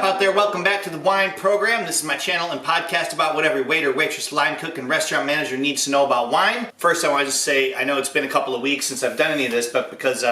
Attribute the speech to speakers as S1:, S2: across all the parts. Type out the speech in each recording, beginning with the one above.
S1: out there? Welcome back to the Wine Program. This is my channel and podcast about what every waiter, waitress, line cook, and restaurant manager needs to know about wine. First, I want to just say, I know it's been a couple of weeks since I've done any of this, but because,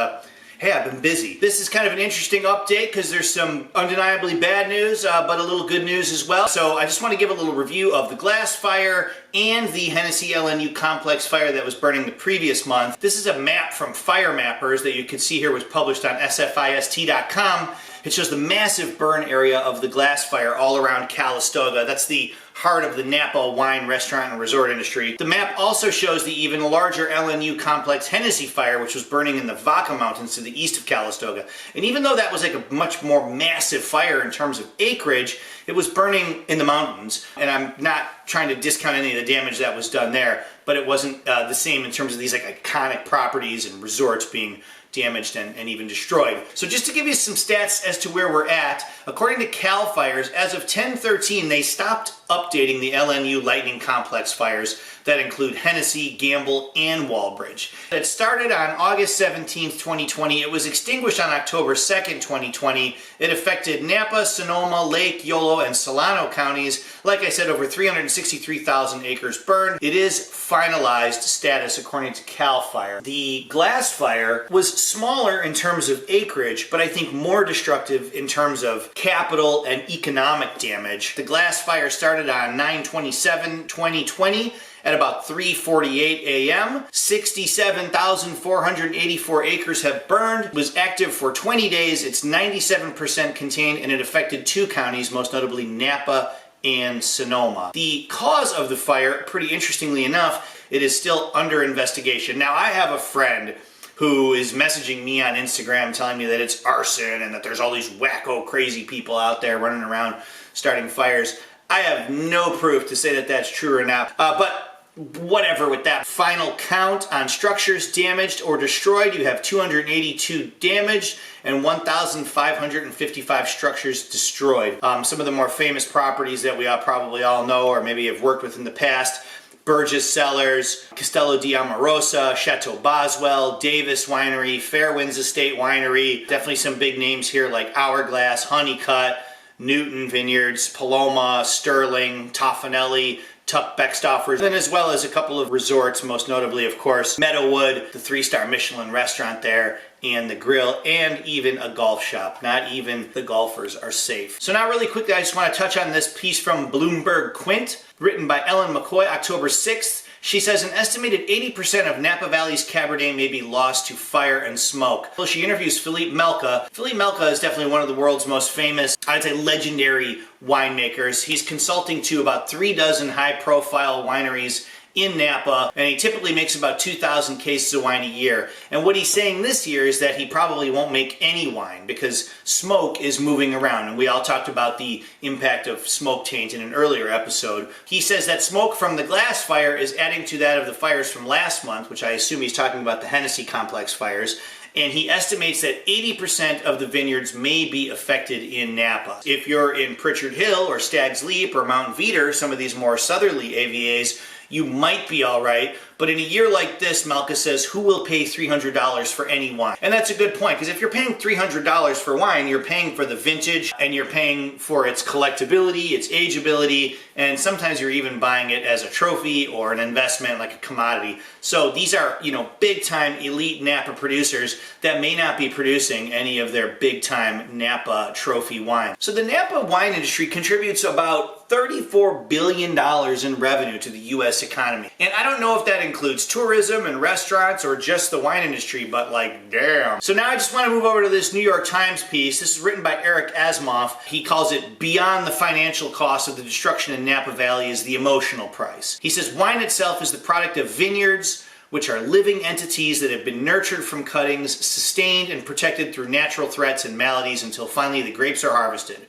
S1: hey, I've been busy. This is kind of an interesting update because there's some undeniably bad news, but a little good news as well. So I just want to give a little review of the glass fire and the Hennessey LNU Complex Fire that was burning the previous month. This is a map from Fire Mappers that you can see here was published on sfist.com. It shows the massive burn area of the glass fire all around Calistoga. That's the heart of the NAPA wine, restaurant, and resort industry. The map also shows the even larger LNU Complex Hennessey Fire, which was burning in the Vaca Mountains to the east of Calistoga. And even though that was like a much more massive fire in terms of acreage, it was burning in the mountains. And I'm not trying to discount any of the damage that was done there, but it wasn't the same in terms of these like iconic properties and resorts being damaged and even destroyed. So just to give you some stats as to where we're at, according to CAL FIRES, as of 10/13, they stopped updating the LNU Lightning Complex fires that include Hennessey, Gamble, and Walbridge. It started on August 17th, 2020. It was extinguished on October 2nd, 2020. It affected Napa, Sonoma, Lake, Yolo, and Solano counties. Like I said, over 363,000 acres burned. It is finalized status according to CAL FIRE. The glass fire was smaller in terms of acreage, but I think more destructive in terms of capital and economic damage. The glass fire started on 9/27/2020 at about 3:48 a.m. 67,484 acres have burned. It was active for 20 days. It's 97% contained, and it affected two counties, most notably Napa and Sonoma. The cause of the fire, pretty interestingly enough, it is still under investigation. Now, I have a friend who is messaging me on Instagram telling me that it's arson and that there's all these wacko crazy people out there running around starting fires. I have no proof to say that that's true or not, but whatever with that. Final count on structures damaged or destroyed, you have 282 damaged and 1,555 structures destroyed. Some of the more famous properties that we probably all know or maybe have worked with in the past: Burgess Cellars, Castello di Amorosa, Chateau Boswell, Davis Winery, Fairwinds Estate Winery. Definitely some big names here like Hourglass, Honeycutt, Newton Vineyards, Paloma, Sterling, Toffanelli, Tuck Beckstoffers, and as well as a couple of resorts, most notably, of course, Meadowood, the 3-star Michelin restaurant there, and the grill, and even a golf shop. Not even the golfers are safe. So now really quickly, I just want to touch on this piece from Bloomberg Quint, written by Ellen McCoy, October 6th. She says an estimated 80% of Napa Valley's Cabernet may be lost to fire and smoke. Well, she interviews Philippe Melka. Philippe Melka is definitely one of the world's most famous, I'd say legendary winemakers. He's consulting to about 36 high-profile wineries in Napa, and he typically makes about 2,000 cases of wine a year. And what he's saying this year is that he probably won't make any wine because smoke is moving around, and we all talked about the impact of smoke taint in an earlier episode. He says that smoke from the glass fire is adding to that of the fires from last month, which I assume he's talking about the Hennessey Complex fires, and he estimates that 80% of the vineyards may be affected in Napa. If you're in Pritchard Hill or Stag's Leap or Mount Veeder, some of these more southerly AVAs, you might be all right, but in a year like this, Malka says, who will pay $300 for any wine? And that's a good point, because if you're paying $300 for wine, you're paying for the vintage, and you're paying for its collectability, its ageability, and sometimes you're even buying it as a trophy or an investment, like a commodity. So these are, big-time elite Napa producers that may not be producing any of their big-time Napa trophy wine. So the Napa wine industry contributes about $34 billion in revenue to the U.S. economy. And I don't know if that includes tourism and restaurants or just the wine industry, but like, damn. So now I just want to move over to this New York Times piece. This is written by Eric Asmoff. He calls it "Beyond the Financial Cost of the Destruction in Napa Valley is the Emotional Price." He says wine itself is the product of vineyards, which are living entities that have been nurtured from cuttings, sustained and protected through natural threats and maladies until finally the grapes are harvested.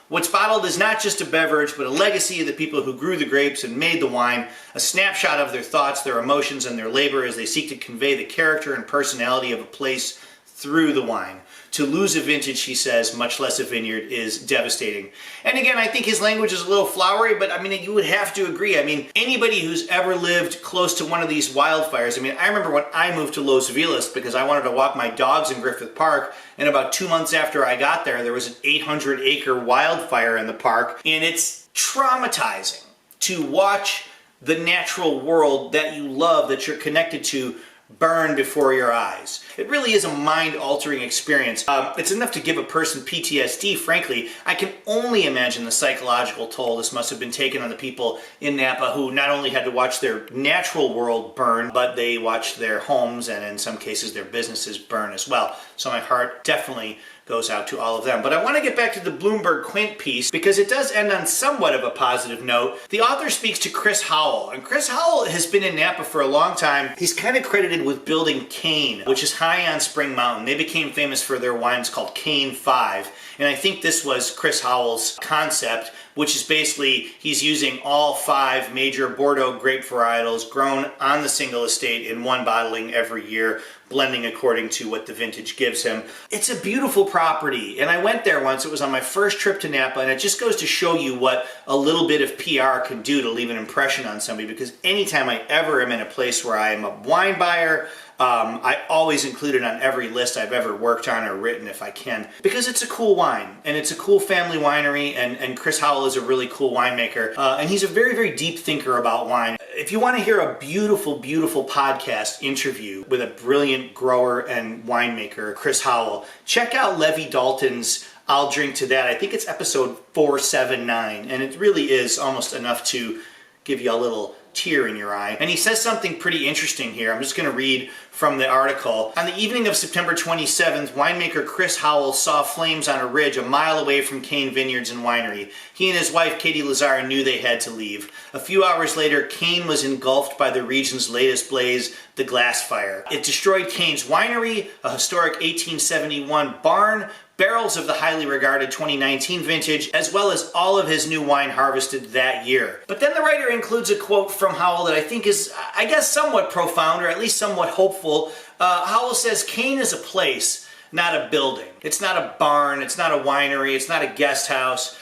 S1: What's bottled is not just a beverage, but a legacy of the people who grew the grapes and made the wine, a snapshot of their thoughts, their emotions, and their labor as they seek to convey the character and personality of a place through the wine. To lose a vintage, he says, much less a vineyard, is devastating. And again, I think his language is a little flowery, but I mean, you would have to agree. I mean, anybody who's ever lived close to one of these wildfires, I mean, I remember when I moved to Los Feliz because I wanted to walk my dogs in Griffith Park, and about 2 months after I got there was an 800-acre wildfire in the park, and it's traumatizing to watch the natural world that you love, that you're connected to, burn before your eyes. It really is a mind-altering experience. It's enough to give a person PTSD, frankly. I can only imagine the psychological toll this must have been taken on the people in Napa who not only had to watch their natural world burn, but they watched their homes and in some cases their businesses burn as well. So my heart definitely goes out to all of them. But I want to get back to the Bloomberg Quint piece because it does end on somewhat of a positive note. The author speaks to Chris Howell, and Chris Howell has been in Napa for a long time. He's kind of credited with building Kane, which is high on Spring Mountain. They became famous for their wines called Kane 5, and I think this was Chris Howell's concept, which is basically he's using all 5 major Bordeaux grape varietals grown on the single estate in one bottling every year, blending according to what the vintage gives him. It's a beautiful property, and I went there once. It was on my first trip to Napa, and it just goes to show you what a little bit of PR can do to leave an impression on somebody, because anytime I ever am in a place where I am a wine buyer, I always include it on every list I've ever worked on or written if I can, because it's a cool wine, and it's a cool family winery, and Chris Howell is a really cool winemaker, and he's a very, very deep thinker about wine. If you want to hear a beautiful, beautiful podcast interview with a brilliant grower and winemaker, Chris Howell, check out Levi Dalton's I'll Drink to That. I think it's episode 479, and it really is almost enough to give you a little tear in your eye. And he says something pretty interesting here. I'm just going to read from the article. On the evening of September 27th, winemaker Chris Howell saw flames on a ridge a mile away from Kane Vineyards and Winery. He and his wife, Katie Lazar, knew they had to leave. A few hours later, Kane was engulfed by the region's latest blaze, the Glass Fire. It destroyed Kane's winery, a historic 1871 barn, barrels of the highly regarded 2019 vintage, as well as all of his new wine harvested that year. But then the writer includes a quote from Howell that I think is, I guess, somewhat profound, or at least somewhat hopeful. Howell says, Kane is a place, not a building. It's not a barn, it's not a winery, it's not a guest house.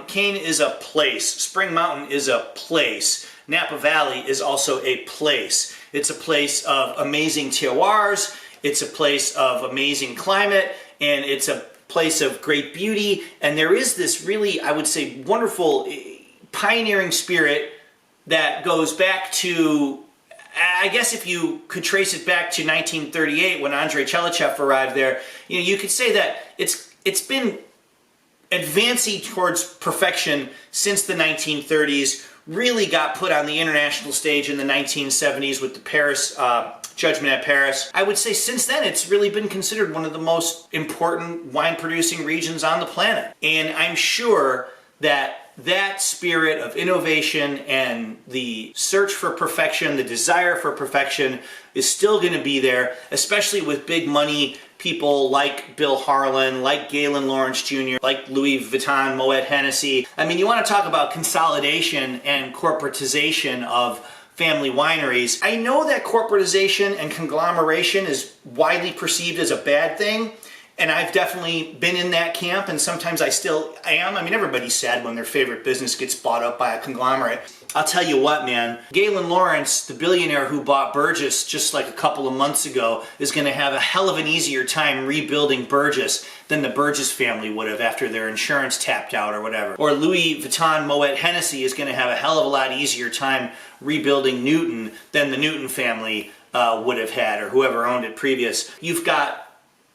S1: Kane is a place. Spring Mountain is a place. Napa Valley is also a place. It's a place of amazing terroirs, it's a place of amazing climate, and it's a place of great beauty, and there is this really, I would say, wonderful pioneering spirit that goes back to, I guess if you could trace it back to 1938 when Andrei Chelichev arrived there, you could say that it's been advancing towards perfection since the 1930s, really got put on the international stage in the 1970s with the Paris Judgment at Paris. I would say since then it's really been considered one of the most important wine producing regions on the planet. And I'm sure that that spirit of innovation and the search for perfection, the desire for perfection is still going to be there, especially with big money people like Bill Harlan, like Galen Lawrence Jr., like Louis Vuitton, Moet Hennessy. I mean, you want to talk about consolidation and corporatization of family wineries. I know that corporatization and conglomeration is widely perceived as a bad thing, and I've definitely been in that camp, and sometimes I still am. I mean, everybody's sad when their favorite business gets bought up by a conglomerate. I'll tell you what, man, Galen Lawrence, the billionaire who bought Burgess just like a couple of months ago, is going to have a hell of an easier time rebuilding Burgess than the Burgess family would have after their insurance tapped out or whatever. Or Louis Vuitton Moet Hennessy is going to have a hell of a lot easier time rebuilding Newton than the Newton family would have had, or whoever owned it previous. You've got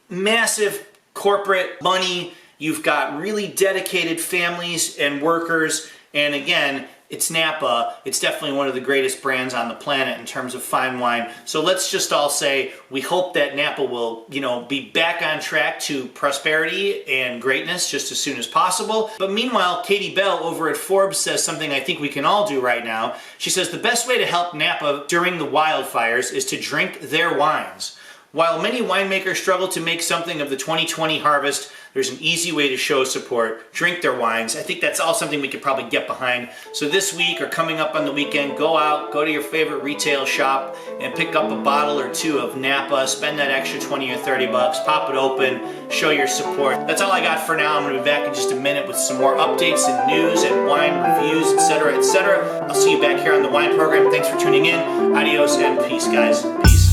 S1: massive corporate money, you've got really dedicated families and workers, and again, it's Napa. It's definitely one of the greatest brands on the planet in terms of fine wine. So let's just all say we hope that Napa will, be back on track to prosperity and greatness just as soon as possible. But meanwhile, Katie Bell over at Forbes says something I think we can all do right now. She says the best way to help Napa during the wildfires is to drink their wines. While many winemakers struggle to make something of the 2020 harvest, There's an easy way to show support, drink their wines. I think that's all something we could probably get behind. So this week or coming up on the weekend, go out, go to your favorite retail shop and pick up a bottle or two of Napa, spend that extra 20 or 30 bucks, pop it open, show your support. That's all I got for now. I'm gonna be back in just a minute with some more updates and news and wine reviews, etc., etc. I'll see you back here on the wine program. Thanks for tuning in. Adios and peace, guys. Peace.